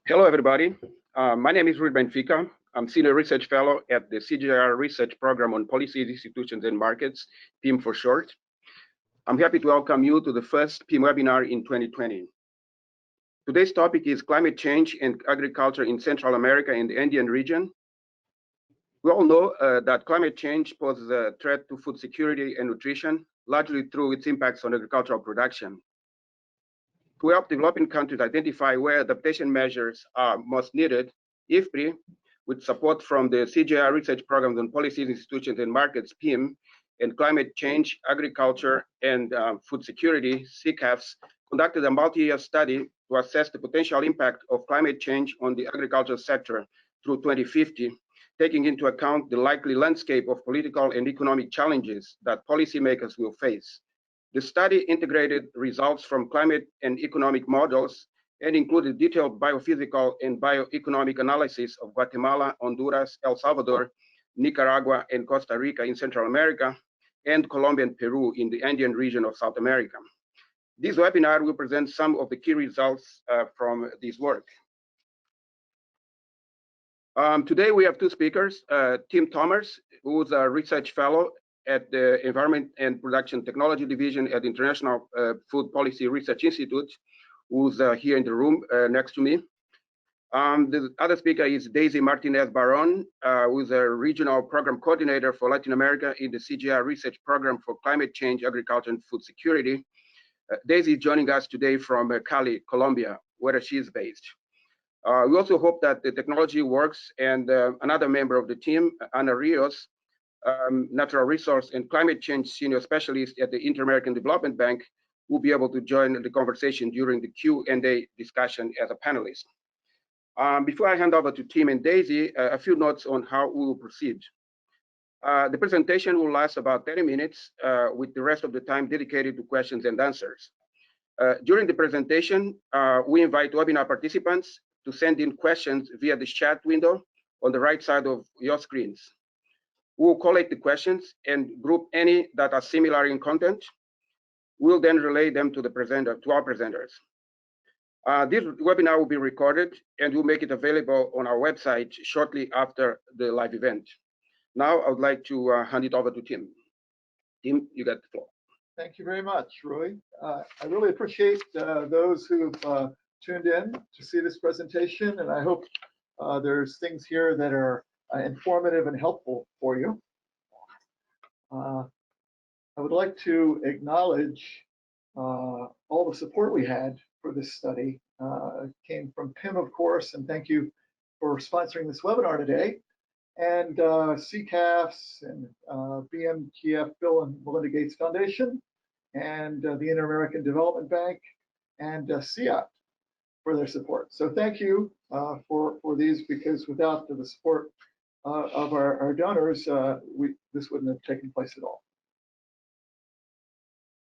Hello, everybody. My name is Ruud Benfica. I'm Senior Research Fellow at the CGIAR Research Program on Policies, Institutions, and Markets, PIM for short. I'm happy to welcome you to the first PIM webinar in 2020. Today's topic is climate change and agriculture in Central America and the Andean region. We all know that climate change poses a threat to food security and nutrition, largely through its impacts on agricultural production. To help developing countries identify where adaptation measures are most needed, IFPRI, with support from the CGIAR Research Programs on Policies, Institutions, and Markets, PIM, and Climate Change, Agriculture, and Food Security, CCAFS, conducted a multi-year study to assess the potential impact of climate change on the agriculture sector through 2050, taking into account the likely landscape of political and economic challenges that policymakers will face. The study integrated results from climate and economic models and included detailed biophysical and bioeconomic analysis of Guatemala, Honduras, El Salvador, Nicaragua, and Costa Rica in Central America, and Colombia and Peru in the Andean region of South America. This webinar will present some of the key results from this work. Today we have two speakers, Tim Thomas, who is a research fellow at the Environment and Production Technology Division at the International Food Policy Research Institute, who's here in the room next to me. The other speaker is Daisy Martinez Baron, who is a regional program coordinator for Latin America in the CGIAR Research Program for Climate Change, Agriculture, and Food Security. Daisy is joining us today from Cali, Colombia, where she is based. We also hope that the technology works, and another member of the team, Ana Rios, Natural Resource and Climate Change Senior Specialist at the Inter-American Development Bank, will be able to join the conversation during the Q&A discussion as a panelist. Before I hand over to Tim and Daisy, a few notes on how we will proceed. The presentation will last about 30 minutes, with the rest of the time dedicated to questions and answers. During the presentation, we invite webinar participants to send in questions via the chat window on the right side of your screens. We will collate the questions and group any that are similar in content. We'll then relay them to our presenters. This webinar will be recorded and we'll make it available on our website shortly after the live event. Now I would like to hand it over to Tim. Tim, you got the floor. Thank you very much, Rui. I really appreciate those who've tuned in to see this presentation, and I hope there's things here that are informative and helpful for you. I would like to acknowledge all the support we had for this study. It came from PIM, of course, and thank you for sponsoring this webinar today, and CCAFS and BMTF, Bill and Melinda Gates Foundation, and the Inter-American Development Bank, and CIAT for their support. So thank you for these, because without the support of our donors, this wouldn't have taken place at all.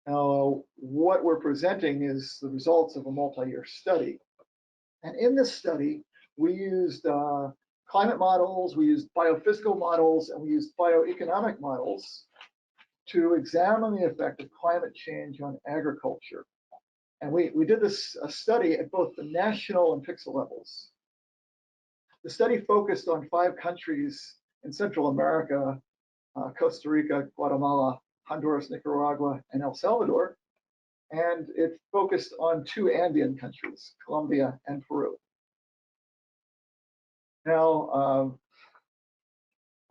Now, what we're presenting is the results of a multi-year study. And in this study, we used climate models, we used biophysical models, and we used bioeconomic models to examine the effect of climate change on agriculture. And we did this study at both the national and pixel levels. The study focused on 5 countries in Central America, Costa Rica, Guatemala, Honduras, Nicaragua, and El Salvador. And it focused on 2 Andean countries, Colombia and Peru. Now,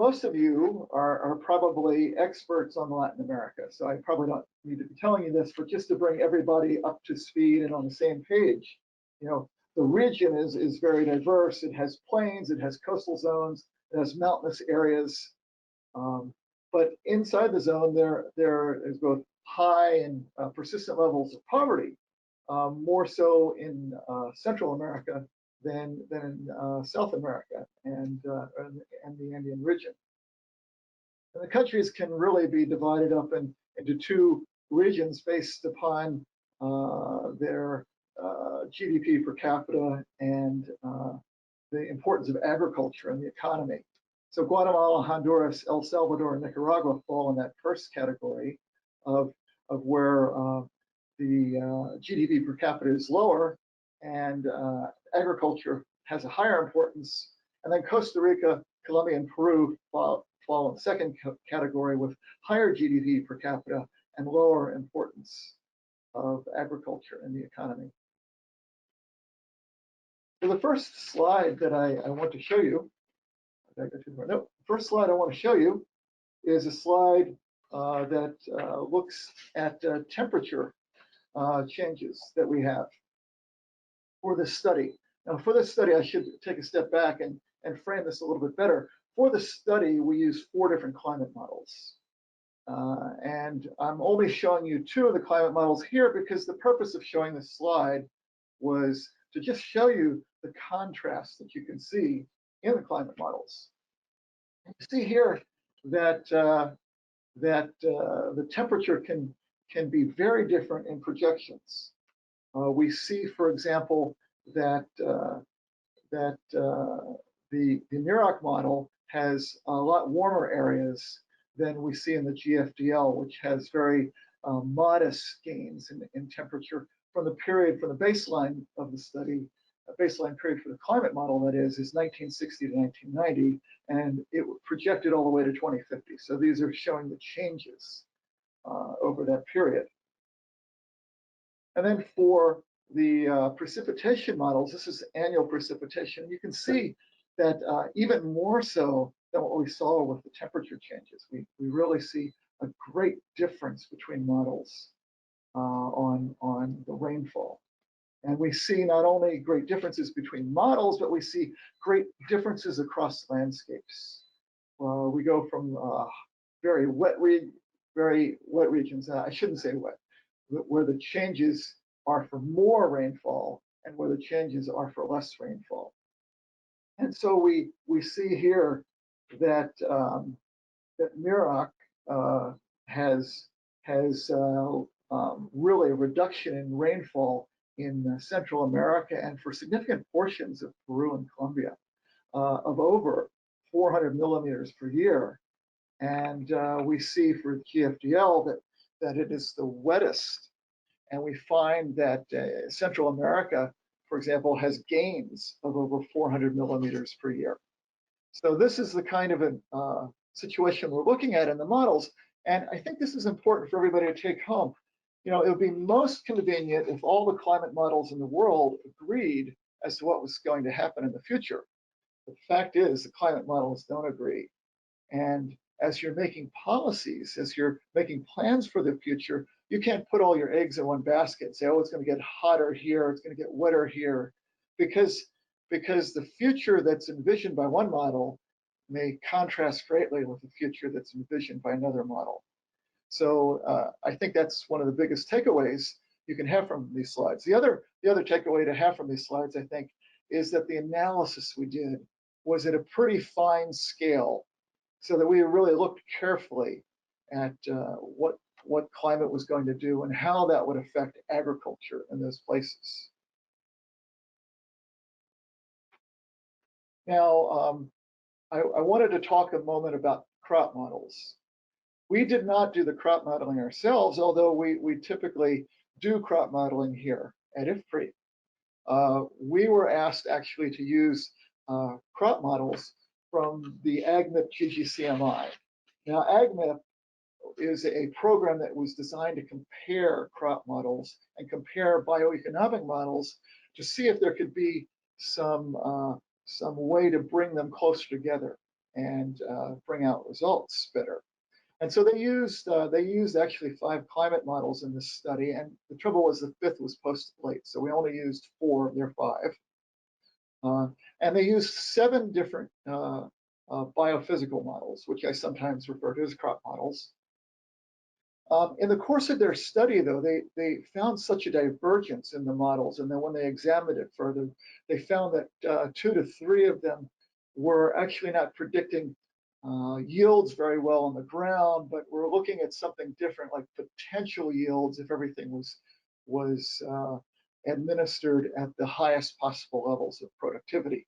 most of you are probably experts on Latin America, so I probably don't need to be telling you this, but just to bring everybody up to speed and on the same page, you know, the region is very diverse. It has plains, it has coastal zones, it has mountainous areas, but inside the zone there is both high and persistent levels of poverty, more so in Central America than in South America and the Andean region. And the countries can really be divided up into 2 regions based upon their GDP per capita and the importance of agriculture in the economy. So Guatemala, Honduras, El Salvador, and Nicaragua fall in that first category of where the GDP per capita is lower and agriculture has a higher importance, and then Costa Rica, Colombia, and Peru fall in the second category with higher GDP per capita and lower importance of agriculture in the economy. So the first slide that I want to show you, first slide I want to show you is a slide that looks at temperature changes that we have for this study. Now, for this study, I should take a step back and frame this a little bit better. For the study, we use 4 different climate models. And I'm only showing you 2 of the climate models here because the purpose of showing this slide was to just show you the contrast that you can see in the climate models. You see here that the temperature can be very different in projections. We see, for example, that the NIROC model has a lot warmer areas than we see in the GFDL, which has very modest gains in temperature from the baseline of the study. A baseline period for the climate model, that is 1960 to 1990, and it projected all the way to 2050. So these are showing the changes over that period. And then for the precipitation models, this is annual precipitation. You can see that even more so than what we saw with the temperature changes, we really see a great difference between models on the rainfall. And we see not only great differences between models, but we see great differences across landscapes. We go from very wet regions, I shouldn't say wet, where the changes are for more rainfall and where the changes are for less rainfall. And so we see here that that NIROC has really a reduction in rainfall in Central America and for significant portions of Peru and Colombia of over 400 millimeters per year. And we see for GFDL that it is the wettest. And we find that Central America, for example, has gains of over 400 millimeters per year. So this is the kind of a situation we're looking at in the models. And I think this is important for everybody to take home. You know, it would be most convenient if all the climate models in the world agreed as to what was going to happen in the future. The fact is, the climate models don't agree. And as you're making policies, as you're making plans for the future, you can't put all your eggs in one basket and say, oh, it's going to get hotter here, it's going to get wetter here, because the future that's envisioned by one model may contrast greatly with the future that's envisioned by another model. So I think that's one of the biggest takeaways you can have from these slides. The other takeaway to have from these slides, I think, is that the analysis we did was at a pretty fine scale, so that we really looked carefully at what climate was going to do and how that would affect agriculture in those places. Now, I wanted to talk a moment about crop models. We did not do the crop modeling ourselves, although we typically do crop modeling here at IFPRI. We were asked actually to use crop models from the AgMIP GGCMI. Now, AgMIP is a program that was designed to compare crop models and compare bioeconomic models to see if there could be some way to bring them closer together and bring out results better. And so they used actually 5 climate models in this study, and the trouble was the 5th was posted late, so we only used 4 of their 5. And they used 7 different biophysical models, which I sometimes refer to as crop models. In the course of their study, though, they found such a divergence in the models, and then when they examined it further, they found that 2 to 3 of them were actually not predicting yields very well on the ground, but we're looking at something different, like potential yields if everything was administered at the highest possible levels of productivity.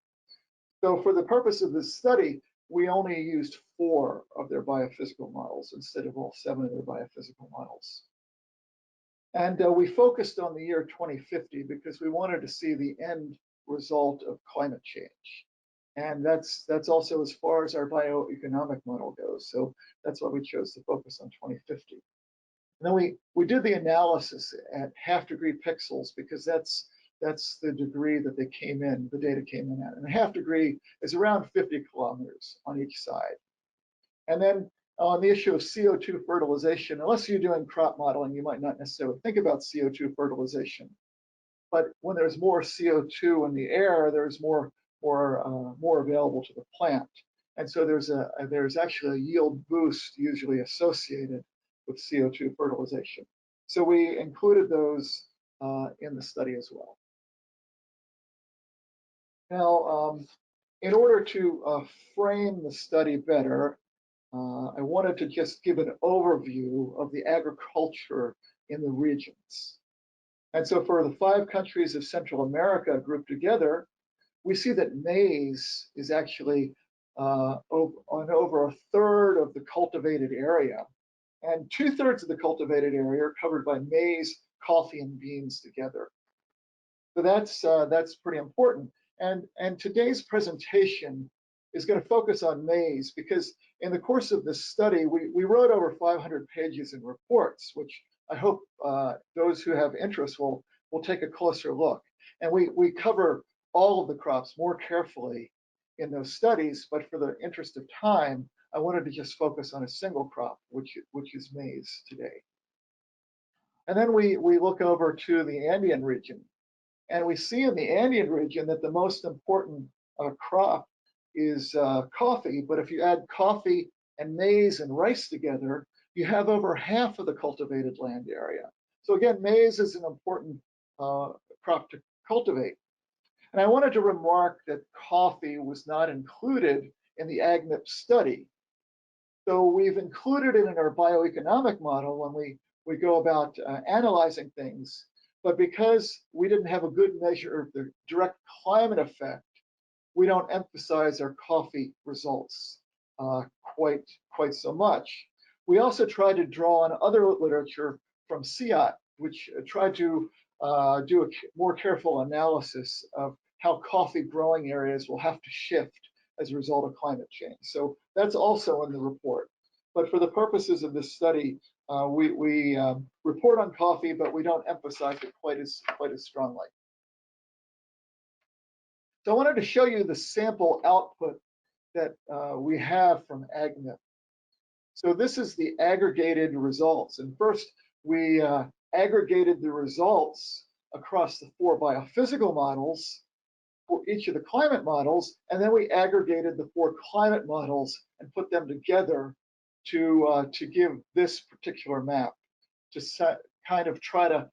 So for the purpose of this study, we only used 4 of their biophysical models instead of all 7 of their biophysical models. And we focused on the year 2050 because we wanted to see the end result of climate change. And that's also as far as our bioeconomic model goes. So that's why we chose to focus on 2050. And then we did the analysis at half-degree pixels because that's the degree that they came in, the data came in at. And a half degree is around 50 kilometers on each side. And then on the issue of CO2 fertilization, unless you're doing crop modeling, you might not necessarily think about CO2 fertilization. But when there's more CO2 in the air, there's more available to the plant. And so there's actually a yield boost usually associated with CO2 fertilization. So we included those in the study as well. Now, in order to frame the study better, I wanted to just give an overview of the agriculture in the regions. And so for the 5 countries of Central America grouped together, we see that maize is actually on over a third of the cultivated area. And 2/3 of the cultivated area are covered by maize, coffee, and beans together. So that's pretty important. And today's presentation is going to focus on maize because in the course of this study, we wrote over 500 pages in reports, which I hope those who have interest will take a closer look. And we cover all of the crops more carefully in those studies, but for the interest of time, I wanted to just focus on a single crop, which is maize today. And then we look over to the Andean region. And we see in the Andean region that the most important crop is coffee. But if you add coffee and maize and rice together, you have over half of the cultivated land area. So again, maize is an important crop to cultivate. And I wanted to remark that coffee was not included in the AgNIP study. So we've included it in our bioeconomic model when we go about analyzing things. But because we didn't have a good measure of the direct climate effect, we don't emphasize our coffee results quite so much. We also tried to draw on other literature from CIAT, which tried to do a more careful analysis of how coffee growing areas will have to shift as a result of climate change. So that's also in the report. But for the purposes of this study, we report on coffee, but we don't emphasize it quite as strongly. So I wanted to show you the sample output that we have from AgNIP. So this is the aggregated results. And first, we aggregated the results across the 4 biophysical models for each of the climate models, and then we aggregated the 4 climate models and put them together to give this particular map, to kind of try to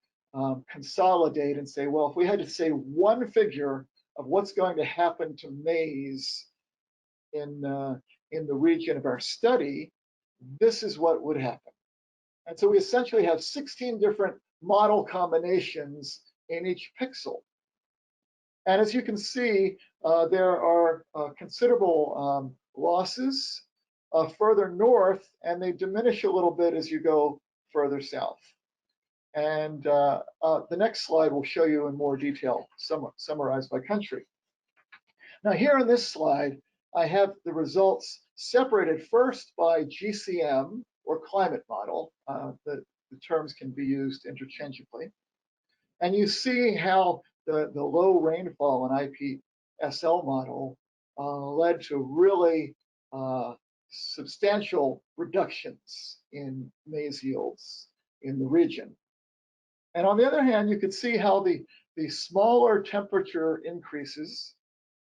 consolidate and say, well, if we had to say one figure of what's going to happen to maize in the region of our study, this is what would happen. And so we essentially have 16 different model combinations in each pixel. And as you can see, there are considerable losses further north, and they diminish a little bit as you go further south. And the next slide will show you in more detail, summarized by country. Now here on this slide, I have the results separated first by GCM, or climate model. The terms can be used interchangeably. And you see how the low rainfall in IPSL model led to really substantial reductions in maize yields in the region. And on the other hand, you could see how the smaller temperature increases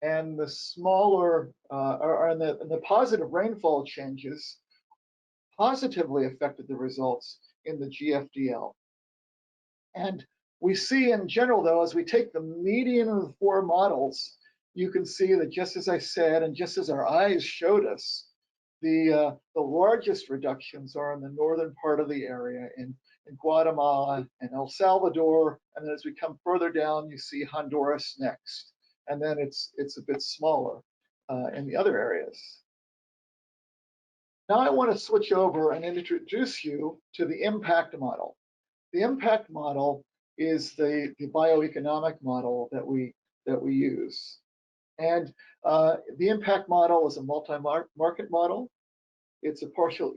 and the smaller and the positive rainfall changes positively affected the results in the GFDL. And we see in general, though, as we take the median of the 4 models, you can see that just as I said, and just as our eyes showed us, the largest reductions are in the northern part of the area in Guatemala and El Salvador. And then as we come further down, you see Honduras next. And then it's a bit smaller in the other areas. Now I want to switch over and introduce you to the impact model. The impact model is the bioeconomic model that we that we use. And the impact model is a multi-market model. It's a partial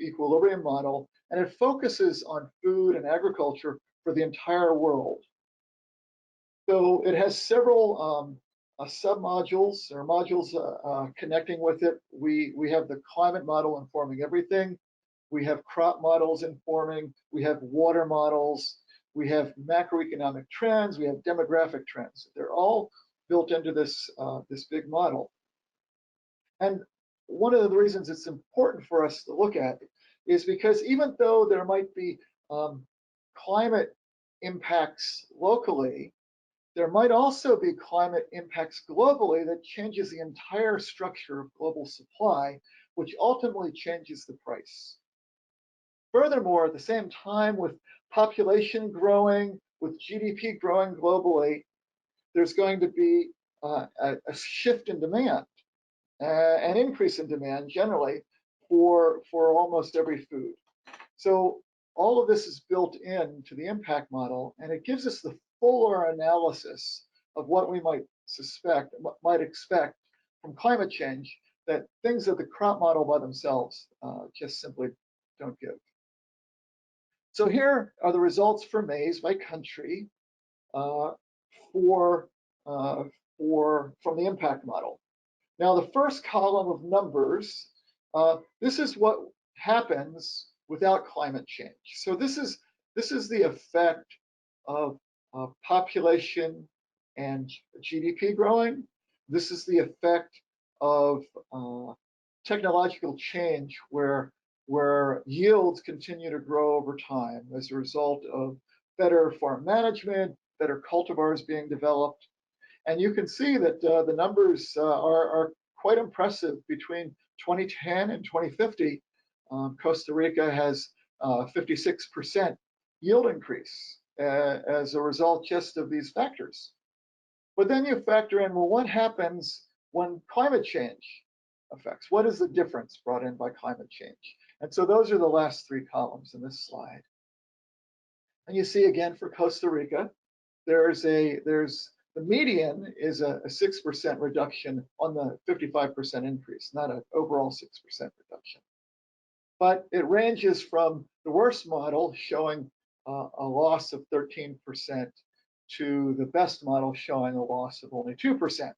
equilibrium model, and it focuses on food and agriculture for the entire world. So it has several sub-modules or modules connecting with it. We have the climate model informing everything. We have crop models informing. We have water models. We have macroeconomic trends. We have demographic trends. They're all built into this big model. And one of the reasons it's important for us to look at is because even though there might be climate impacts locally, there might also be climate impacts globally that changes the entire structure of global supply, which ultimately changes the price. Furthermore, at the same time, with population growing, with GDP growing globally, there's going to be a shift in demand, an increase in demand generally for almost every food. So all of this is built into the impact model, and it gives us the fuller analysis of what we might expect from climate change that things that the crop model by themselves just simply don't give. So here are the results for maize by country from the impact model. Now, the first column of numbers, this is what happens without climate change. So this is the effect of population and GDP growing. This is the effect of technological change where yields continue to grow over time as a result of better farm management, better cultivars being developed. And you can see that the numbers are quite impressive. Between 2010 and 2050, Costa Rica has 56% yield increase as a result just of these factors. But then you factor in, well, what happens when climate change affects? What is the difference brought in by climate change? And so those are the last three columns in this slide. And you see again for Costa Rica, the median is a 6% reduction on the 55% increase, not an overall 6% reduction. But it ranges from the worst model showing a loss of 13% to the best model showing a loss of only 2%.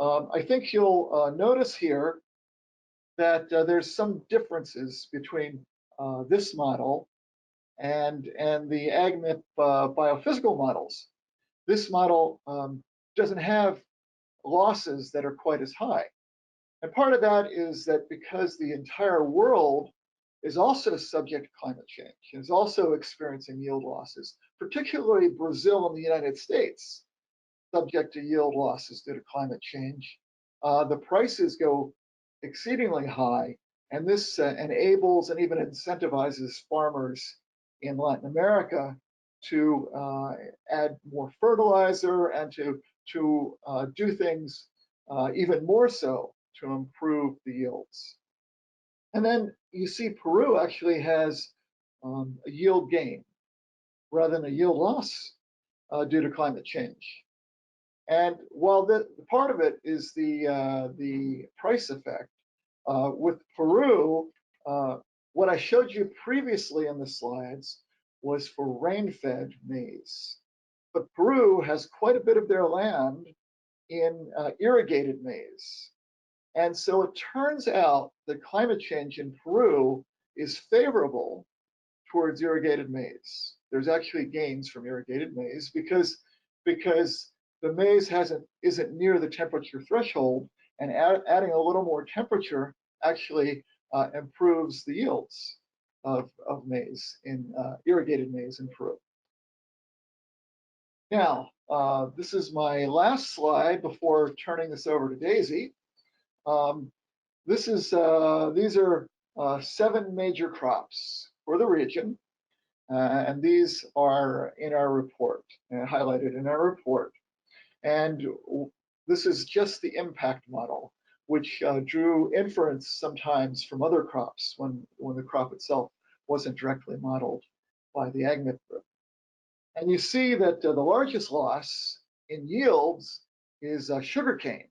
I think you'll notice here that there's some differences between this model and the AgMIP biophysical models. This model doesn't have losses that are quite as high. And part of that is that because the entire world is also subject to climate change, is also experiencing yield losses, particularly Brazil and the United States, subject to yield losses due to climate change. The prices go exceedingly high, and this enables and even incentivizes farmers in Latin America to add more fertilizer and to do things even more so to improve the yields. And then you see Peru actually has a yield gain rather than a yield loss due to climate change. And while the part of it is the price effect, with Peru, what I showed you previously in the slides was for rain-fed maize. But Peru has quite a bit of their land in irrigated maize. And so it turns out that climate change in Peru is favorable towards irrigated maize. There's actually gains from irrigated maize because the maize isn't near the temperature threshold, and adding a little more temperature actually improves the yields of maize in irrigated maize in Peru. Now, this is my last slide before turning this over to Daisy. These are 7 major crops for the region, and these are in our report, highlighted in our report. And this is just the impact model, which drew inference sometimes from other crops when the crop itself wasn't directly modeled by the AgMIP group. And you see that the largest loss in yields is sugarcane,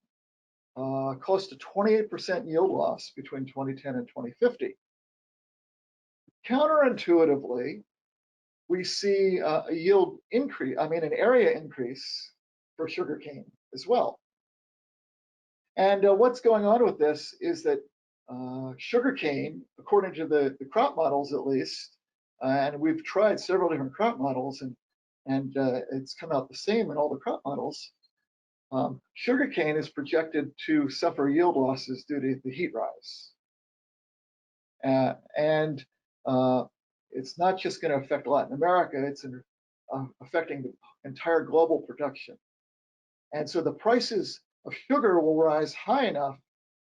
close to 28% yield loss between 2010 and 2050. Counterintuitively, we see a yield increase, an area increase for sugarcane as well. And what's going on with this is that sugarcane, according to the crop models at least, and we've tried several different crop models, and it's come out the same in all the crop models, sugarcane is projected to suffer yield losses due to the heat rise. And it's not just going to affect Latin America, it's affecting the entire global production. And so the prices of sugar will rise high enough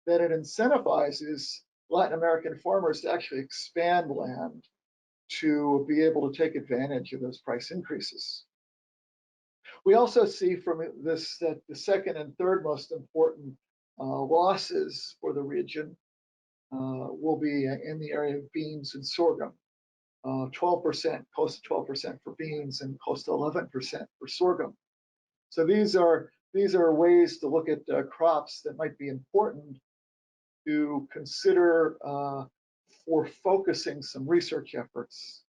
that it incentivizes Latin American farmers to actually expand land to be able to take advantage of those price increases. We also see from this that the second and third most important losses for the region will be in the area of beans and sorghum. 12%, close to 12% for beans and close to 11% for sorghum. So these are ways to look at crops that might be important to consider for focusing some research efforts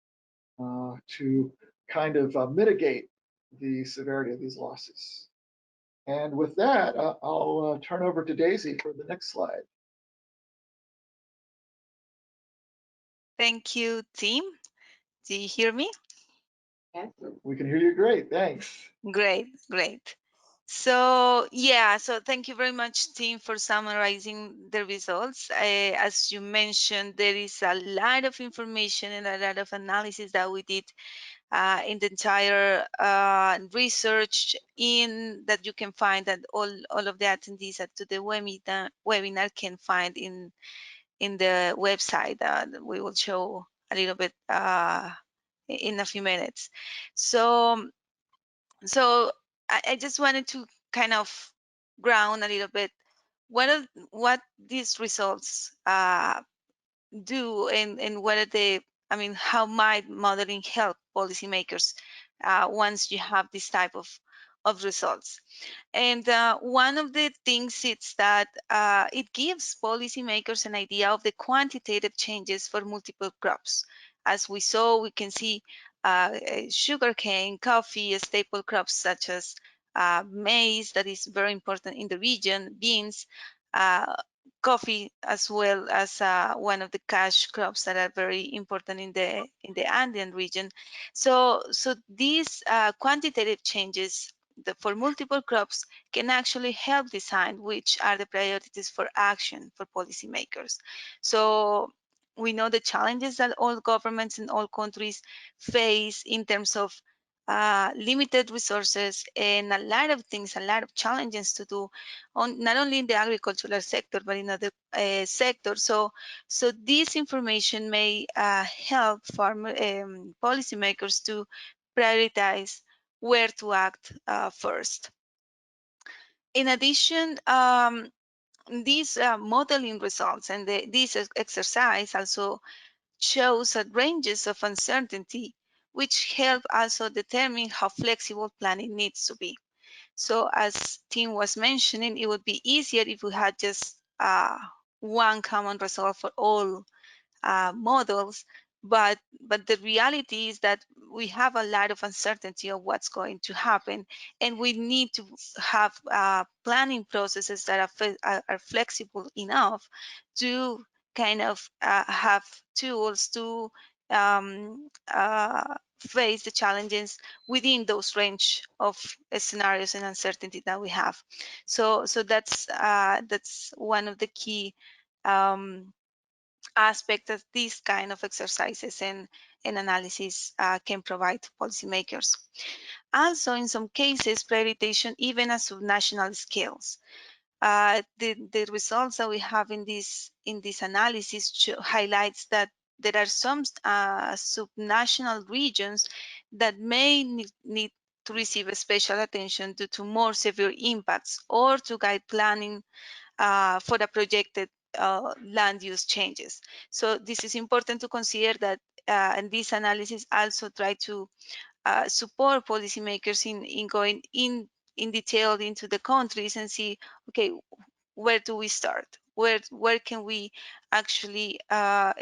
to kind of mitigate the severity of these losses. And with that, I'll turn over to Daisy for the next slide. Thank you, Tim. Do you hear me? Yes. We can hear you great, thanks. Great, great. So yeah, so thank you very much, Tim, for summarizing the results. As you mentioned, there is a lot of information and a lot of analysis that we did in the entire research that you can find, that all of the attendees to the webinar can find in the website that we will show a little bit in a few minutes. So I just wanted to kind of ground a little bit what these results do, and what are how might modeling help policymakers once you have this type of results. And one of the things is that it gives policymakers an idea of the quantitative changes for multiple crops. As we saw, we can see sugarcane, coffee, staple crops such as maize, that is very important in the region, beans, coffee, as well as one of the cash crops that are very important in the Andean region. So these quantitative changes for multiple crops can actually help design which are the priorities for action for policymakers. So we know the challenges that all governments in all countries face in terms of limited resources and a lot of things, a lot of challenges to do, not only in the agricultural sector, but in other sectors. So this information may help policymakers to prioritize where to act first. In addition, these modeling results and this exercise also shows ranges of uncertainty, which help also determine how flexible planning needs to be. So as Tim was mentioning, it would be easier if we had just one common result for all models, but the reality is that we have a lot of uncertainty of what's going to happen, and we need to have planning processes that are flexible enough to kind of have tools to face the challenges within those range of scenarios and uncertainty that we have. So that's one of the key aspect that these kind of exercises and analysis can provide to policymakers. Also, in some cases, prioritization even at subnational scales. The results that we have in this analysis highlights that there are some subnational regions that may need to receive a special attention due to more severe impacts, or to guide planning for the projected land use changes. So this is important to consider that, and this analysis also try to support policymakers in going in detail into the countries and see, okay, where do we start? Where can we actually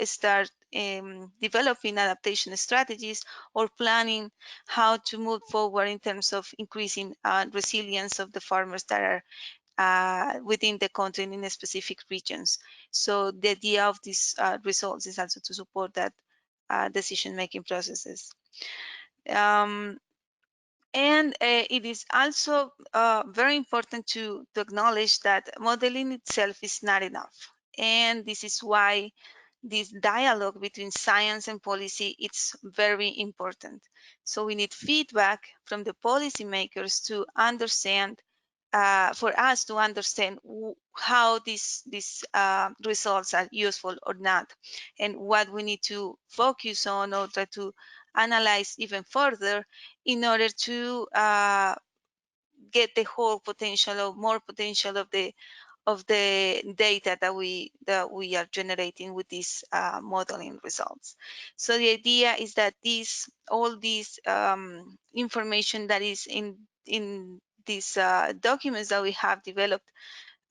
start developing adaptation strategies or planning how to move forward in terms of increasing resilience of the farmers that are within the country and in specific regions. So the idea of these results is also to support that decision-making processes. And it is also very important to acknowledge that modeling itself is not enough. And this is why this dialogue between science and policy is very important. So we need feedback from the policymakers to understand, for us to understand how these results are useful or not, and what we need to focus on or try to analyze even further in order to get the whole potential or more potential of the data that we are generating with these modeling results. So the idea is that all these information that is in these documents that we have developed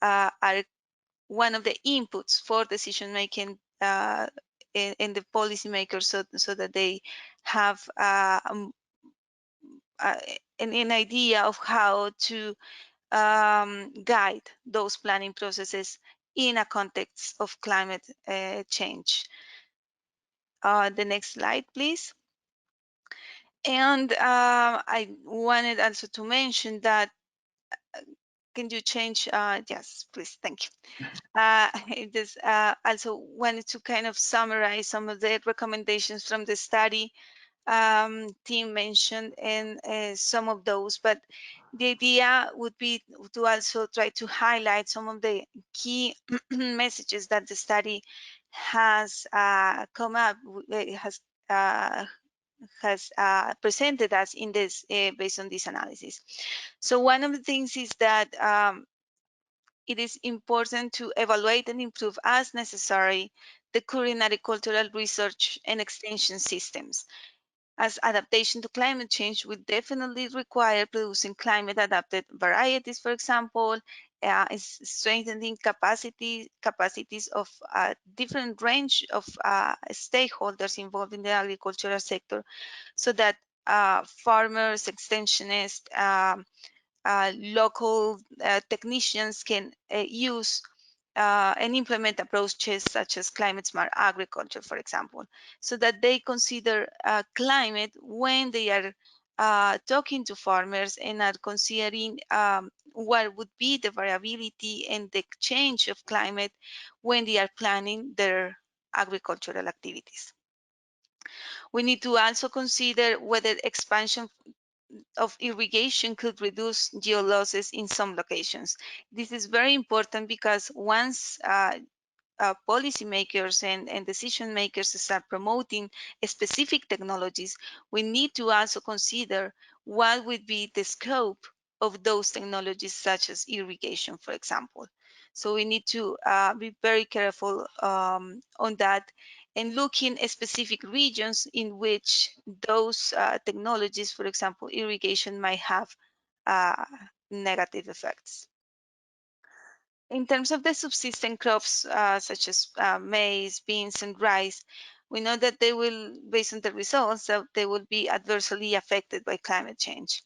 are one of the inputs for decision making in the policymakers, so that they have an idea of how to guide those planning processes in a context of climate change. The next slide, please. And I wanted also to mention that, can you change? Yes, please, thank you. I just also wanted to kind of summarize some of the recommendations from the study. Team mentioned and some of those, but the idea would be to also try to highlight some of the key messages that the study has come up has presented us in this based on this analysis. So one of the things is that it is important to evaluate and improve as necessary the current agricultural research and extension systems, as adaptation to climate change will definitely require producing climate adapted varieties, for example, is strengthening capacities of a different range of stakeholders involved in the agricultural sector, so that farmers, extensionists, local technicians can use and implement approaches such as climate smart agriculture, for example, so that they consider climate when they are talking to farmers and are considering what would be the variability and the change of climate when they are planning their agricultural activities. We need to also consider whether expansion of irrigation could reduce yield losses in some locations. This is very important because once policymakers and decision makers start promoting specific technologies, we need to also consider what would be the scope of those technologies, such as irrigation, for example. So we need to be very careful on that, and looking at specific regions in which those technologies, for example, irrigation, might have negative effects. In terms of the subsistence crops, such as maize, beans, and rice, we know that they will, based on the results, that they will be adversely affected by climate change.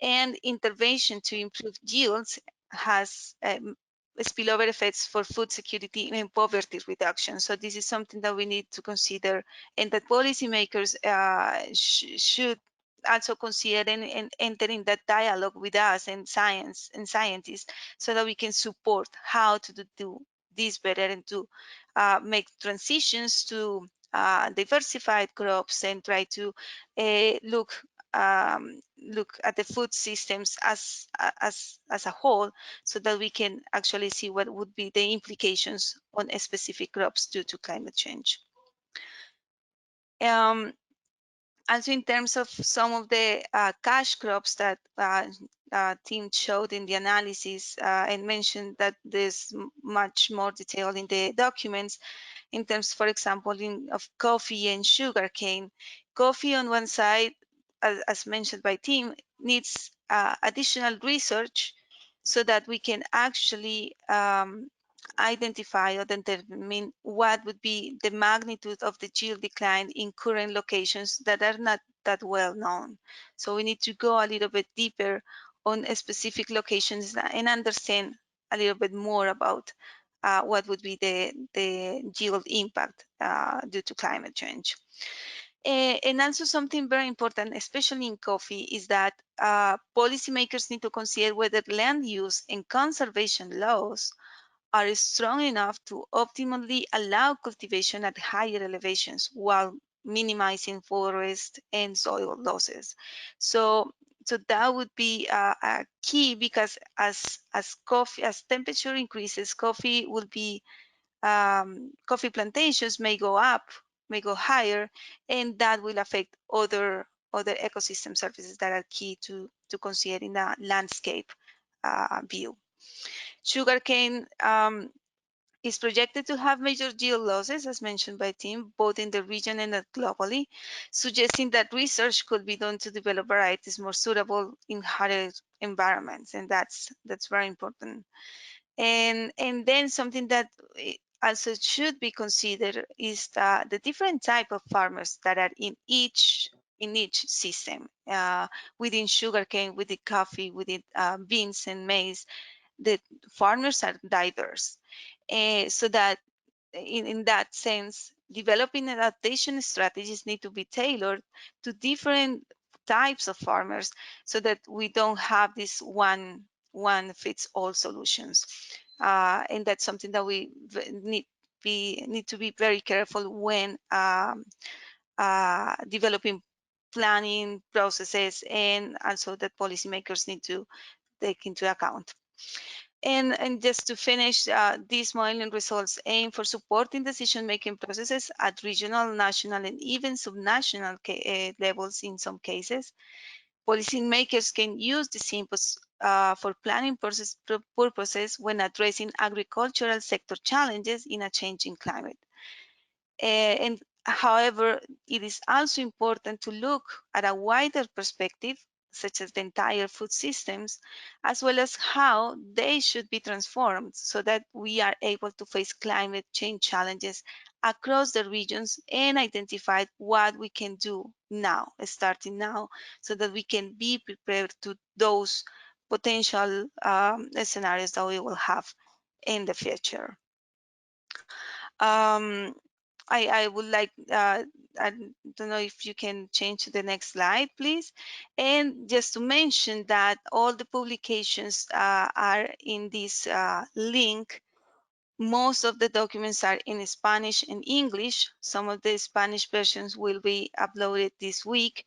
And intervention to improve yields has spillover effects for food security and poverty reduction. So this is something that we need to consider, and that policymakers should also consider and enter in that dialogue with us and science and scientists, so that we can support how to do this better and to make transitions to diversified crops, and try to look at the food systems as a whole, so that we can actually see what would be the implications on specific crops due to climate change. Also, in terms of some of the cash crops that team showed in the analysis, and mentioned that there's much more detail in the documents, in terms, for example, of coffee and sugarcane. Coffee on one side as mentioned by Tim, needs additional research so that we can actually identify or determine what would be the magnitude of the yield decline in current locations that are not that well known. So we need to go a little bit deeper on specific locations and understand a little bit more about what would be the yield impact due to climate change. And also something very important, especially in coffee, is that policymakers need to consider whether land use and conservation laws are strong enough to optimally allow cultivation at higher elevations while minimizing forest and soil losses. So that would be a key, because as temperature increases, coffee plantations may go up, may go higher, and that will affect other ecosystem services that are key to consider in the landscape view. Sugarcane is projected to have major yield losses, as mentioned by Tim, both in the region and globally, suggesting that research could be done to develop varieties more suitable in harder environments, and that's very important. And then something that also should be considered is the different type of farmers that are in each system. Within sugarcane, within coffee, within beans and maize, the farmers are diverse. So that in that sense, developing adaptation strategies need to be tailored to different types of farmers, so that we don't have this one fits all solutions. And that's something that we need to be very careful when developing planning processes, and also that policymakers need to take into account. And just to finish, these modeling results aim for supporting decision-making processes at regional, national, and even subnational levels in some cases. Policymakers can use these inputs for planning purposes when addressing agricultural sector challenges in a changing climate. And however, it is also important to look at a wider perspective, such as the entire food systems, as well as how they should be transformed so that we are able to face climate change challenges across the regions and identify what we can do now, starting now, so that we can be prepared to those potential scenarios that we will have in the future. I would like, I don't know if you can change to the next slide, please. And just to mention that all the publications are in this link. Most of the documents are in Spanish and English. Some of the Spanish versions will be uploaded this week.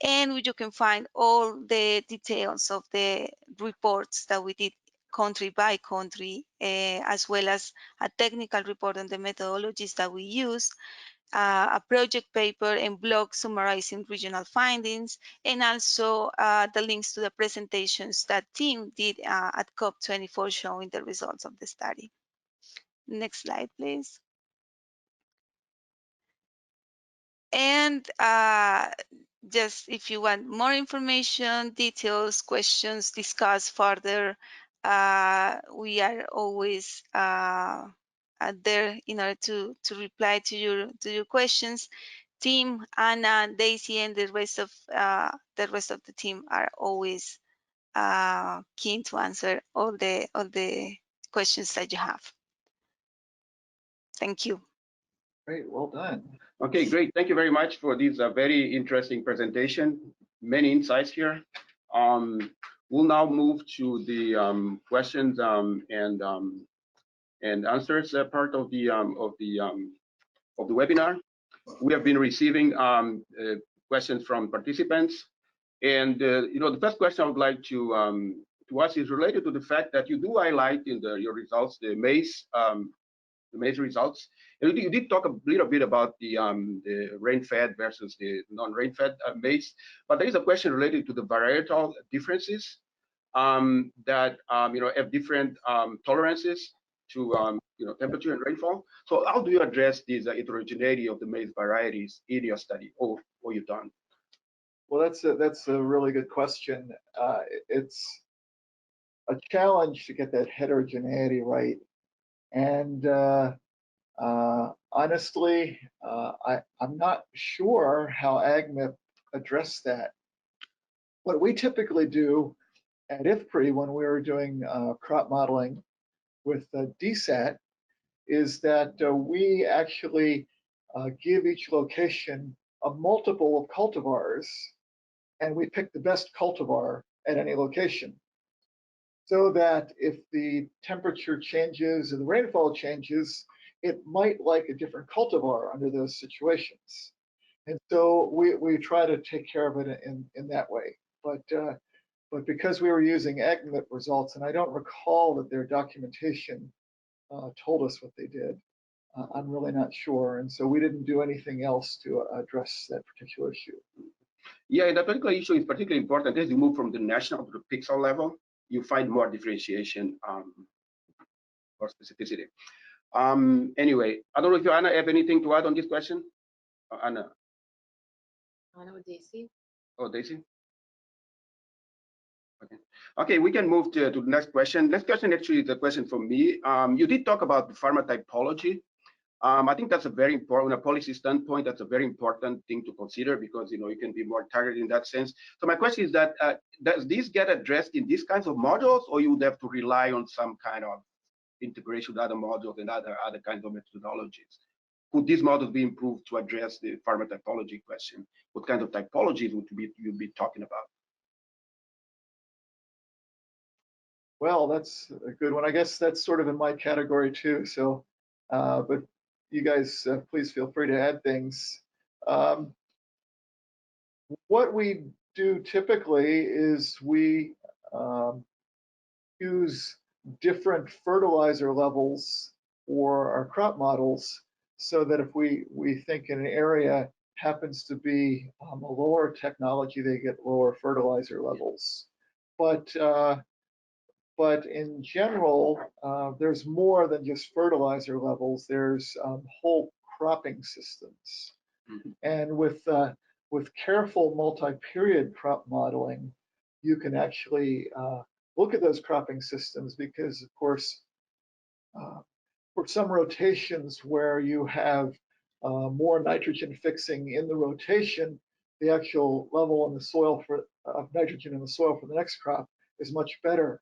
And you can find all the details of the reports that we did country by country, as well as a technical report on the methodologies that we use, a project paper and blog summarizing regional findings, and also the links to the presentations that Tim did at COP24 showing the results of the study. Next slide, please. And just if you want more information, details, questions, discuss further, we are always there in order to reply to your questions. Tim, Anna, Daisy, and the rest of the team are always keen to answer all the questions that you have. Thank you. Great, well done. Okay, great. Thank you very much for this very interesting presentation. Many insights here. We'll now move to the questions and answers part of the webinar. We have been receiving questions from participants, and the first question I would like to ask is related to the fact that you do highlight in your results the maize results. And you did talk a little bit about the rain-fed versus the non-rain-fed maize, but there is a question related to the varietal differences that have different tolerances to temperature and rainfall. So how do you address this heterogeneity of the maize varieties in your study or you've done? Well, that's a really good question. It's a challenge to get that heterogeneity right, and honestly, I'm not sure how AgMIP addressed that. What we typically do at IFPRI when we were doing crop modeling with DSAT is that we actually give each location a multiple of cultivars, and we pick the best cultivar at any location. So that if the temperature changes and the rainfall changes, it might like a different cultivar under those situations. And so we try to take care of it in that way. But because we were using AgMIP results, and I don't recall that their documentation told us what they did, I'm really not sure. And so we didn't do anything else to address that particular issue. Yeah, that particular issue is particularly important as you move from the national to the pixel level. You find more differentiation or specificity. Anyway, I don't know if you, Anna, have anything to add on this question? Anna? Anna or Daisy? Oh, Daisy? Okay. Okay, we can move to the next question. Next question actually is a question from me. You did talk about the pharma typology. I think that's a very important, from a policy standpoint, that's a very important thing to consider because you can be more targeted in that sense. So my question is that does this get addressed in these kinds of modules, or you would have to rely on some kind of integration with other modules and other kinds of methodologies? Could these models be improved to address the pharma typology question? What kind of typologies would you be talking about? Well, that's a good one. I guess that's sort of in my category too. So, but you guys, please feel free to add things. What we do typically is we use different fertilizer levels for our crop models, so that if we think an area happens to be a lower technology, they get lower fertilizer levels. But in general, there's more than just fertilizer levels. There's whole cropping systems. Mm-hmm. And with careful multi-period crop modeling, you can actually look at those cropping systems because, of course, for some rotations where you have more nitrogen fixing in the rotation, the actual level in the soil of nitrogen in the soil for the next crop is much better.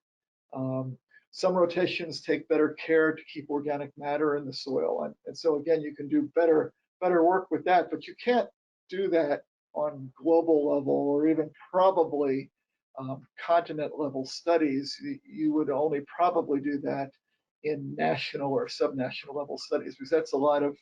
Some rotations take better care to keep organic matter in the soil, and so again, you can do better work with that, but you can't do that on global level or even probably continent level studies. You would only probably do that in national or subnational level studies, because that's a lot of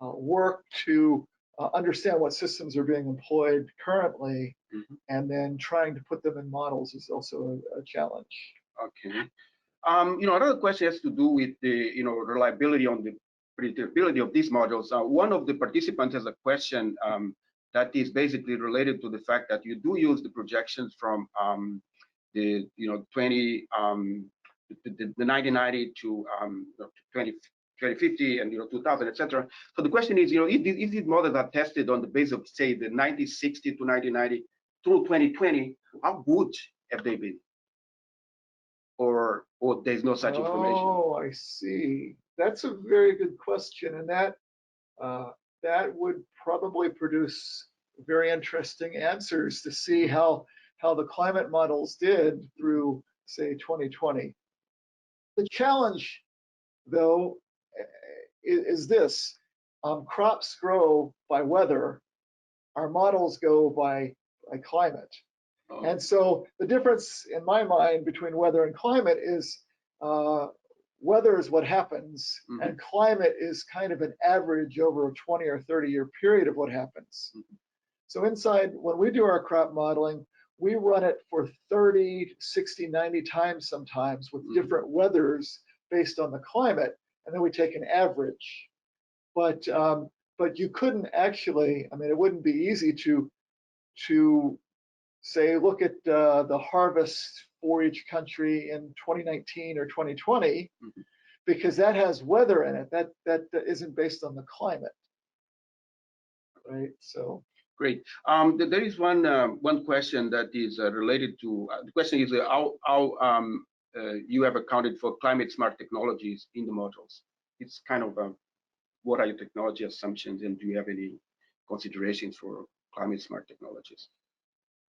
work to understand what systems are being employed currently, mm-hmm. and then trying to put them in models is also a challenge. Okay. Another question has to do with the reliability on the predictability of these models. One of the participants has a question that is basically related to the fact that you do use the projections from the 1990 to 2050 and 2000, etc. So the question is, if these models are tested on the basis of, say, the 1960 to 1990 through 2020, how good have they been? Or there's no such information? Oh, I see. That's a very good question, and that would probably produce very interesting answers to see how the climate models did through, say, 2020. The challenge, though, is this: crops grow by weather, our models go by climate. Oh. And so the difference in my mind between weather and climate is weather is what happens, mm-hmm. and climate is kind of an average over a 20 or 30-year period of what happens. Mm-hmm. So when we do our crop modeling, we run it for 30, 60, 90 times sometimes with mm-hmm. different weathers based on the climate, and then we take an average. But you couldn't actually, it wouldn't be easy to say, look at the harvest for each country in 2019 or 2020, mm-hmm. because that has weather in it. That isn't based on the climate. right? So great. There is one question that is related to the question is how you have accounted for climate smart technologies in the modules. It's kind of what are your technology assumptions, and do you have any considerations for climate smart technologies?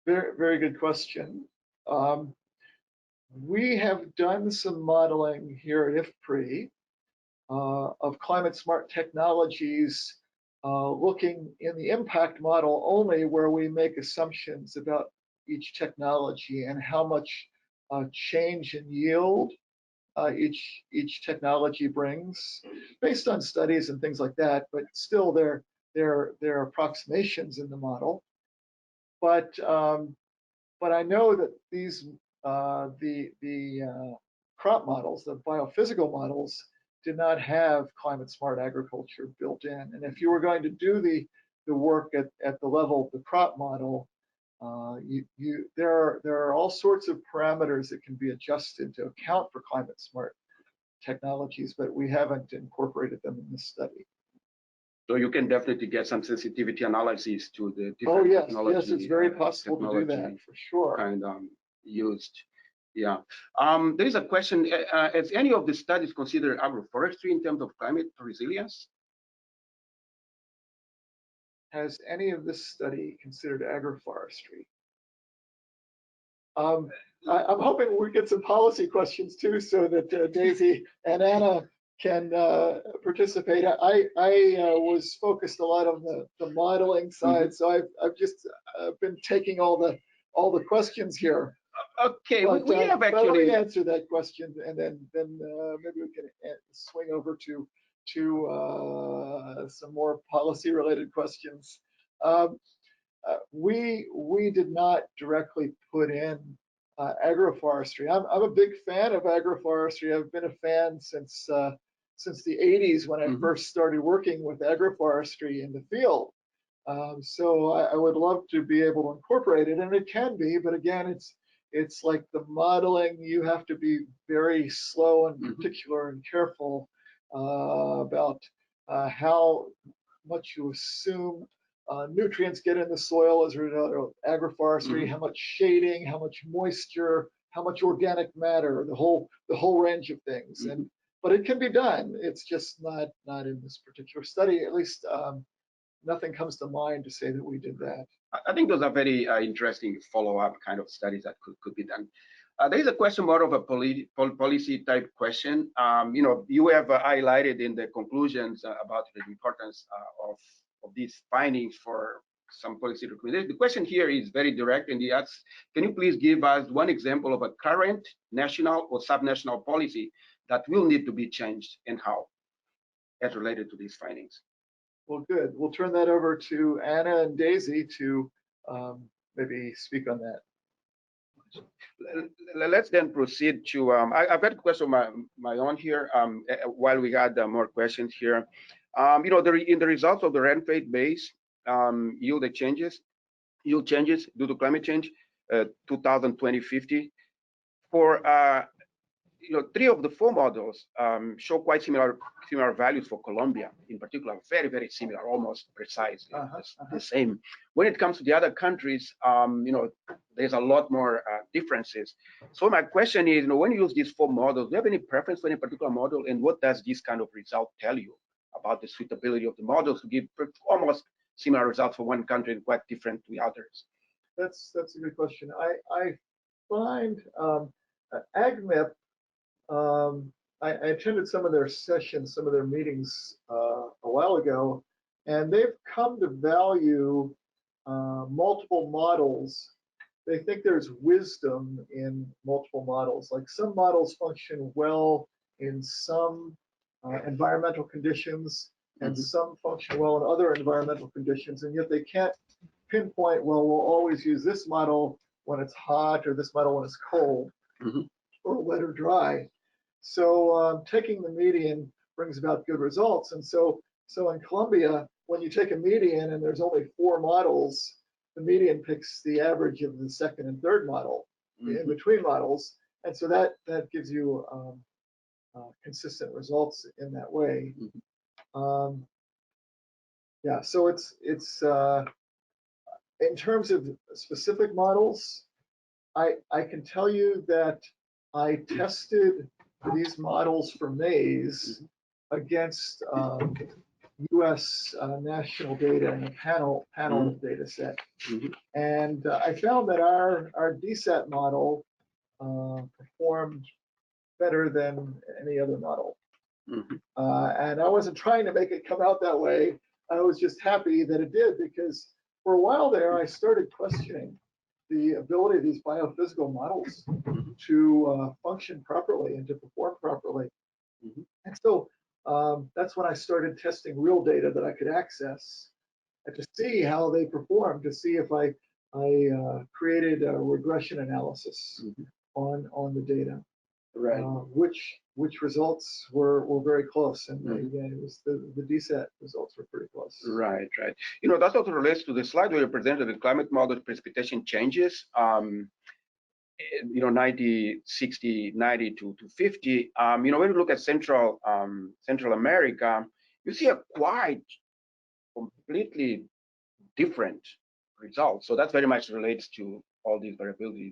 very, very good question. We have done some modeling here at IFPRI of climate smart technologies, looking in the impact model only where we make assumptions about each technology and how much change in yield each technology brings, based on studies and things like that. But still, there are approximations in the model. But I know that these the crop models, the biophysical models, did not have climate smart agriculture built in. And if you were going to do the work at the level of the crop model, there are all sorts of parameters that can be adjusted to account for climate smart technologies, but we haven't incorporated them in this study. So you can definitely get some sensitivity analysis to the different technology. Yes, it's very possible to do that for sure. And used, yeah. There is a question: has any of the studies considered agroforestry in terms of climate resilience? Has any of this study considered agroforestry? I'm hoping we get some policy questions too, so that Daisy and Anna can participate. I was focused a lot on the modeling side, so I've just been taking all the questions here. Okay, but, we have but actually let me answer that question, and then maybe we can swing over to some more policy related questions. We did not directly put in agroforestry. I'm a big fan of agroforestry. I've been a fan since the 80s when I first started working with agroforestry in the field. So I would love to be able to incorporate it, and it can be, but again, it's like the modeling. You have to be very slow and particular and careful about how much you assume nutrients get in the soil as a result of agroforestry, how much shading, how much moisture, how much organic matter, the whole range of things. But it can be done. It's just not in this particular study. At least nothing comes to mind to say that we did that. I think those are very interesting follow-up kind of studies that could be done. There is a question more of a policy type question. You have highlighted in the conclusions about the importance of these findings for some policy recommendations. The question here is very direct, and he asks, can you please give us one example of a current national or subnational policy that will need to be changed, and how, as related to these findings? Well, good. We'll turn that over to Anna and Daisy to maybe speak on that. Let's then proceed to, I've got a question of my own here while we had more questions here. In the results of the rainfall base yield changes due to climate change, 2020-50, for 3 of the 4 models show quite similar values for Colombia, in particular, very, very similar, almost precise, the same. When it comes to the other countries, there's a lot more differences. So my question is, when you use these 4 models, do you have any preference for any particular model, and what does this kind of result tell you about the suitability of the models to give almost similar results for one country and quite different to the others? That's a good question. I find AgMIP. I attended some of their sessions, some of their meetings a while ago, and they've come to value multiple models. They think there's wisdom in multiple models. Like some models function well in some environmental conditions, and some function well in other environmental conditions, and yet they can't pinpoint, well, we'll always use this model when it's hot, or this model when it's cold, or wet or dry. So taking the median brings about good results. And so in Colombia, when you take a median and there's only 4 models, the median picks the average of the second and third model in between models. And so that gives you consistent results in that way. Yeah, so it's in terms of specific models, I can tell you that I tested these models for maize against U.S. National data in a panel data set, and I found that our DSAT model performed better than any other model. And I wasn't trying to make it come out that way. I was just happy that it did, because for a while there, I started questioning the ability of these biophysical models to function properly and to perform properly. And so that's when I started testing real data that I could access and to see how they performed, to see if I created a regression analysis on the data. Right. Which results were very close, and again, it was the DSAT results were pretty close. Right, right. You know, that also relates to the slide where you presented the climate model precipitation changes. You know, 90, 60, 90 to 50. You know, when you look at Central America, you see a quite completely different results. So that very much relates to all these variability you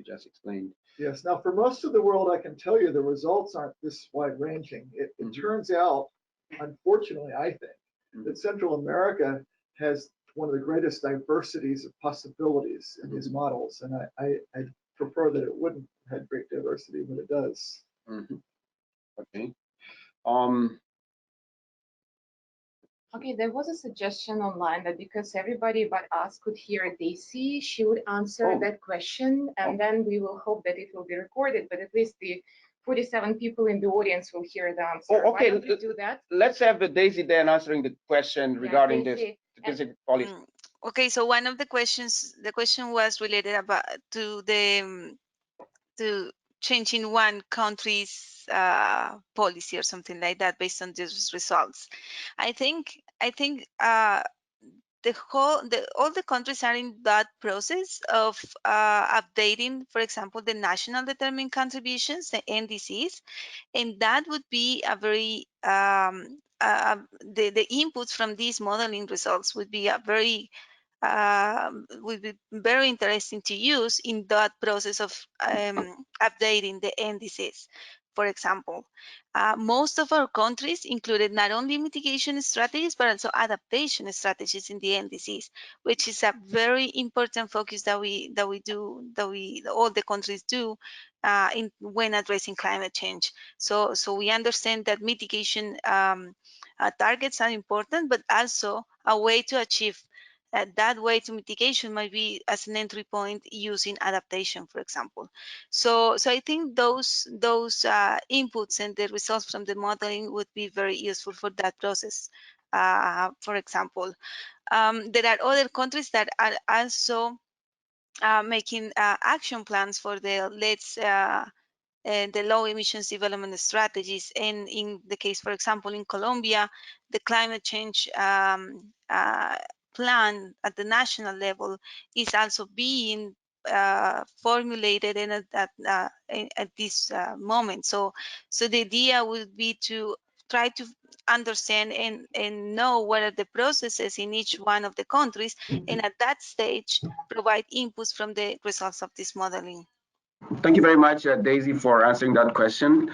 just explained. Yes. Now, for most of the world, I can tell you the results aren't this wide ranging. It turns out, unfortunately, I think that Central America has one of the greatest diversities of possibilities in these models, and I prefer that it wouldn't have great diversity, but it does. Okay. Okay, there was a suggestion online that because everybody but us could hear Daisy, she would answer that question, and then we will hope that it will be recorded, but at least the 47 people in the audience will hear the answer. Oh, okay. Why don't we do that? Let's have Daisy then answering the question regarding Daisy, this policy. Okay, so one of the questions, the question was related about to the to changing one country's policy or something like that based on these results. I think all the countries are in that process of updating, for example, the national determined contributions, the NDCs, and that would be a very the inputs from these modeling results would be a very would be very interesting to use in that process of updating the NDCs. For example, most of our countries included not only mitigation strategies but also adaptation strategies in the NDCs, which is a very important focus that all the countries do when addressing climate change. So we understand that mitigation targets are important, but also a way to achieve that way to mitigation might be as an entry point using adaptation, for example. So I think those inputs and the results from the modeling would be very useful for that process. For example, there are other countries that are also making action plans for the low emissions development strategies. And in the case, for example, in Colombia, the climate change plan at the national level is also being formulated at this moment. So the idea would be to try to understand and know what are the processes in each one of the countries, and at that stage provide inputs from the results of this modeling. Thank you very much, Daisy, for answering that question.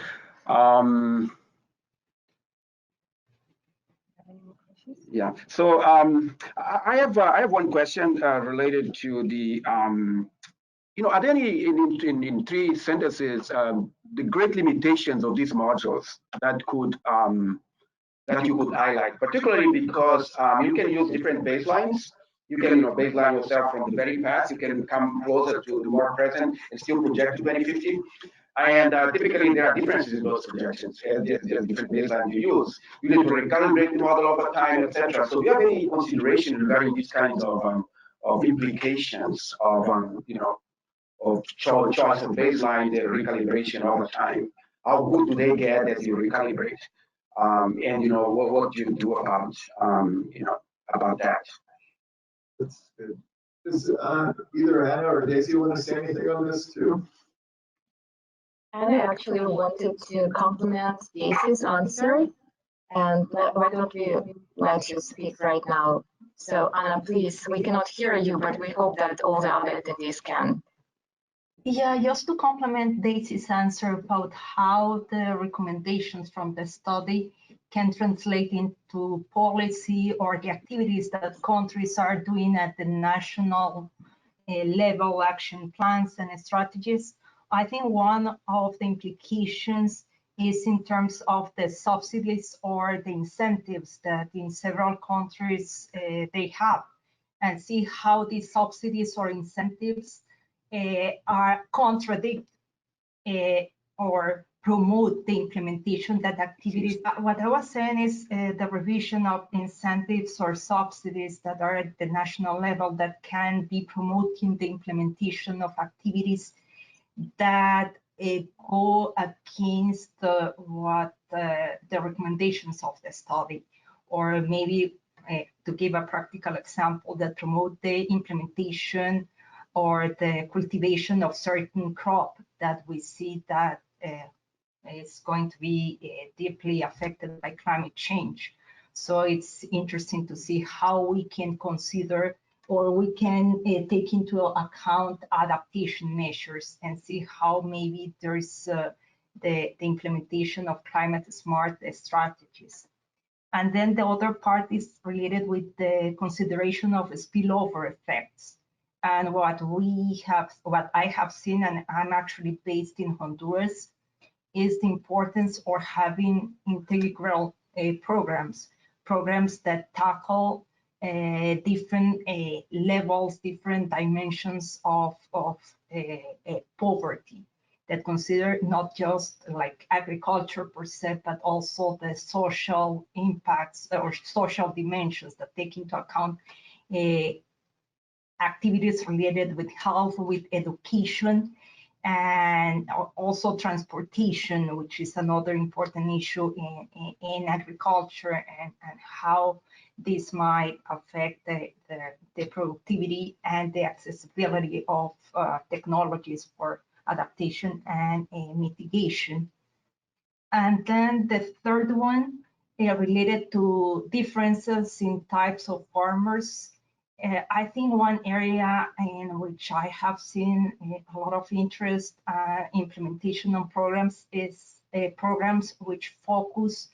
Yeah. So I have one question related to the you know, are there any in 3 sentences the great limitations of these modules that you could highlight, particularly because you can use different baselines. You can, baseline yourself from the very past. You can come closer to the more present and still project to 2050. And typically, there are differences in those projections. There's different baselines you use. You need to recalibrate the model over time, etc. So, do you have any consideration regarding these kinds of implications of of choice of baseline, the recalibration over time? How good do they get as you recalibrate? And what do you do about about that? That's good. Does either Anna or Daisy want to say anything on this too? Anna actually wanted to complement Daisy's answer. And why don't we let you speak right now? So Anna, please, we cannot hear you, but we hope that all the other attendees can. Yeah, just to complement Daisy's answer about how the recommendations from the study can translate into policy or the activities that countries are doing at the national level, action plans and strategies. I think one of the implications is in terms of the subsidies or the incentives that in several countries they have, and see how these subsidies or incentives are contradict or promote the implementation that activities. What I was saying is the revision of incentives or subsidies that are at the national level that can be promoting the implementation of activities that go against what the recommendations of the study, or maybe to give a practical example, that promote the implementation or the cultivation of certain crop that we see that is going to be deeply affected by climate change. So it's interesting to see how we can consider or we can take into account adaptation measures and see how maybe there's the implementation of climate smart strategies. And then the other part is related with the consideration of spillover effects. And what I have seen, and I'm actually based in Honduras, is the importance of having integral programs that tackle different levels, different dimensions of poverty, that consider not just like agriculture per se, but also the social impacts or social dimensions that take into account activities related with health, with education, and also transportation, which is another important issue in agriculture, and how this might affect the productivity and the accessibility of technologies for adaptation and mitigation. And then the third one related to differences in types of farmers. I think one area in which I have seen a lot of interest implementation on programs is programs which focus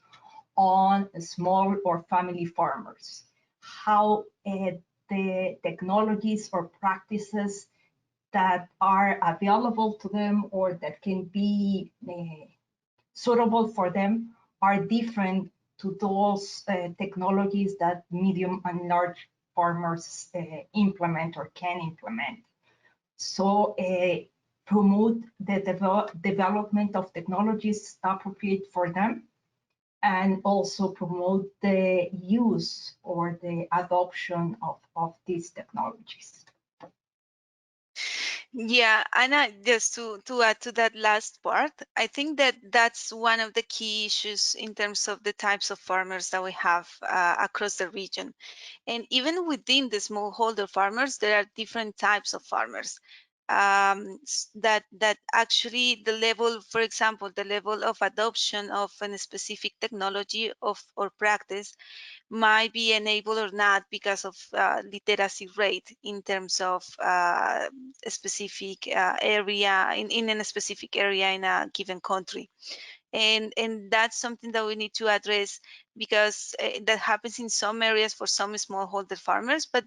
on small or family farmers. How the technologies or practices that are available to them or that can be suitable for them are different to those technologies that medium and large farmers implement or can implement. So promote the development of technologies appropriate for them, and also promote the use or the adoption of these technologies. Yeah, Anna, just to add to that last part, I think that that's one of the key issues in terms of the types of farmers that we have across the region. And even within the smallholder farmers, there are different types of farmers. That actually the level, for example, the level of adoption of a specific technology or practice might be enabled or not because of literacy rate in terms of a specific area in a specific area in a given country. And that's something that we need to address, because that happens in some areas for some smallholder farmers, but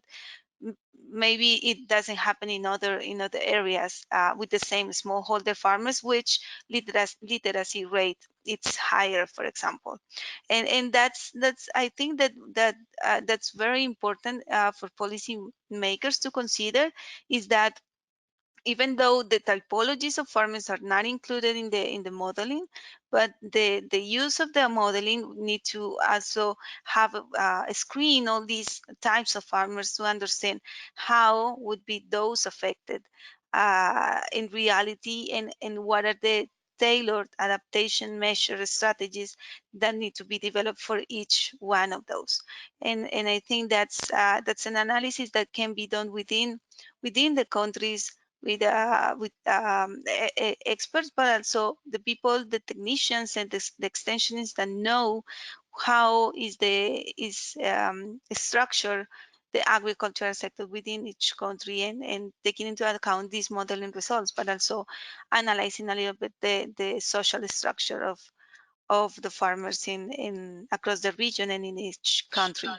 maybe it doesn't happen in other areas with the same smallholder farmers, which literacy rate it's higher, for example. And that's I think that's very important for policy makers to consider, is that even though the typologies of farmers are not included in the modeling, but the use of the modeling need to also have a screen all these types of farmers to understand how would be those affected in reality, and what are the tailored adaptation measure strategies that need to be developed for each one of those. And I think that's an analysis that can be done within the countries with experts, but also the people, the technicians, and the extensionists that know how is structure the agricultural sector within each country, and taking into account these modeling results, but also analyzing a little bit the social structure of the farmers in across the region and in each country.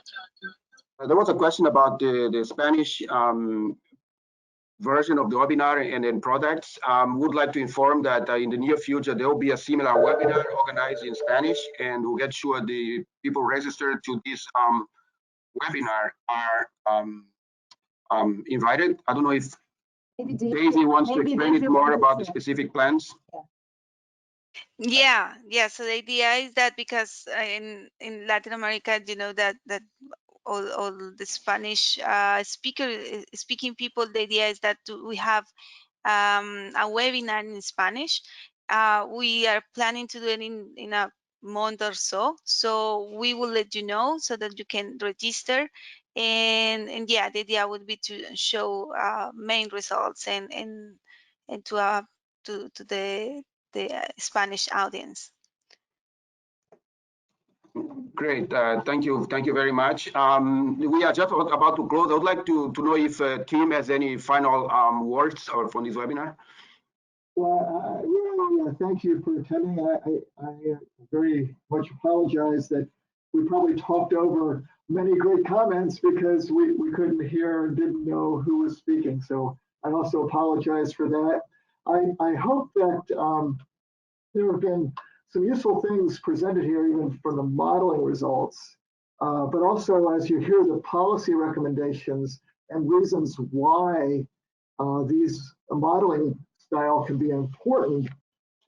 There was a question about the Spanish version of the webinar and then products. Would like to inform that in the near future there will be a similar webinar organized in Spanish, and we'll get sure the people registered to this webinar are invited. I don't know if Daisy wants to explain it more about the specific plans. Yeah. So the idea is that because in Latin America, you know that all the Spanish speaking people, the idea is that we have a webinar in Spanish. We are planning to do it in a month or so. So we will let you know so that you can register. And yeah, the idea would be to show main results and to the Spanish audience. Great, thank you very much. We are just about to close. I would like to know if Tim has any final words or from this webinar. Well, yeah, thank you for attending. I very much apologize that we probably talked over many great comments because we couldn't hear and didn't know who was speaking. So I also apologize for that. I hope that there have been some useful things presented here, even for the modeling results, but also as you hear the policy recommendations and reasons why these modeling style can be important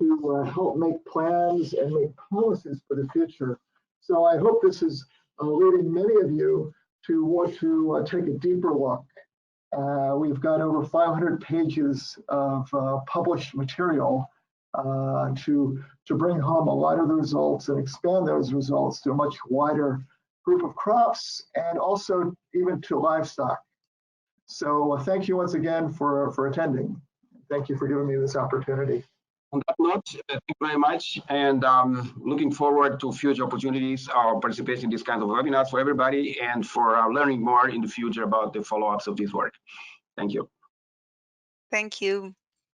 to help make plans and make policies for the future. So I hope this is leading many of you to want to take a deeper look. We've got over 500 pages of published material to bring home a lot of the results and expand those results to a much wider group of crops and also even to livestock. So thank you once again for attending. Thank you for giving me this opportunity. On that note, thank you very much, and looking forward to future opportunities participation in this kind of webinars for everybody, and for learning more in the future about the follow-ups of this work. Thank you. Thank you.